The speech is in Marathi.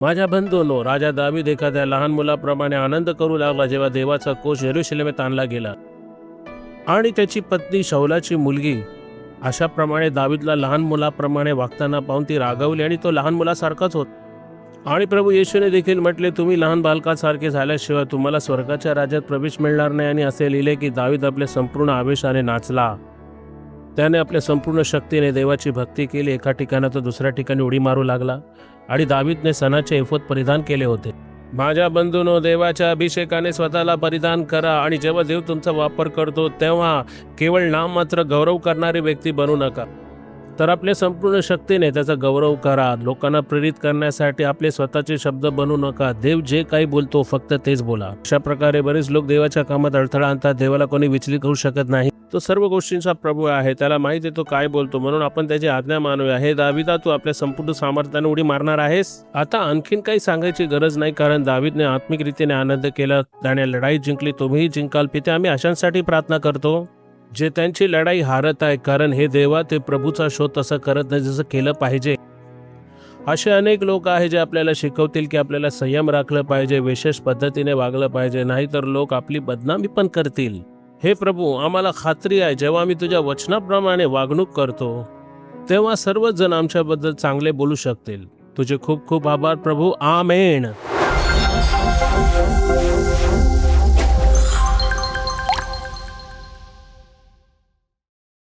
माझ्या बंधूंनो, राजा दावीद एखाद्या लहान मुलाप्रमाणे आनंद करू लागला जेव्हा देवाचा कोष यरूशलेमेत आणला गेला आणि त्याची पत्नी शौलाची मुलगी अशाप्रमाणे दावीदला लहान मुलाप्रमाणे वागताना पाहून ती रागवली आणि तो लहान मुलासारखाच होत. आणि प्रभू येशूने देखील म्हटले, तुम्ही लहान बालकासारखे झाल्याशिवाय तुम्हाला स्वर्गाच्या राज्यात प्रवेश मिळणार नाही. आणि असे लिहिले की दावीद आपल्या संपूर्ण आवेशाने नाचला, त्याने आपल्या संपूर्ण शक्तीने देवाची भक्ती केली. एका ठिकाणातून दुसऱ्या ठिकाणी उडी मारू लागला आणि दावीदने सणाचे एफोद परिधान केले होते. माझ्या बंधूंनो, देवाच्या अभिषेकाने स्वतःला परिधान करा आणि जेव्हा देव तुमचा वापर करतो तेव्हा केवळ नाममात्र गौरव करणारी व्यक्ती बनू नका, तर आपल्या संपूर्ण शक्तीने त्याचा गौरव करा. लोकांना प्रेरित करण्यासाठी आपले स्वतःचे शब्द बनवू नका. देव जे काही बोलतो फक्त तेच बोला. अशा प्रकारे बरेच लोक देवाच्या कामात अडथळा आणतात. देवाला कोणी विचलित करू शकत नाही. तो सर्व गोष्टींचा प्रभू आहे, त्याला माहिती आहे तो काय बोलतो, म्हणून आपण त्याची आज्ञा मानूया. हे दाविदा, तू आपल्या संपूर्ण सामर्थ्याने उडी मारणार आहेस. आता आणखीन काही सांगायची गरज नाही, कारण दावीदने आत्मिक रीतीने आनंद केला, त्याने लढाई जिंकली. तुम्हीही जिंकाल. पिते, आम्ही अशांसाठी प्रार्थना करतो जे त्यांची लढाई हारत आहे, कारण हे देवा, ते प्रभूचा शोध तसं करत नाही जसं केलं पाहिजे. असे अनेक लोक आहेत जे आपल्याला शिकवतील की आपल्याला संयम राखलं पाहिजे, विशेष पद्धतीने वागलं पाहिजे, नाहीतर लोक आपली बदनामी पण करतील. हे प्रभू, आम्हाला खात्री आहे जेव्हा आम्ही तुझ्या वचनाप्रमाणे वागणूक करतो तेव्हा सर्वच जण आमच्याबद्दल चांगले बोलू शकतील. तुझे खूप खूप आभार प्रभू. आमेन.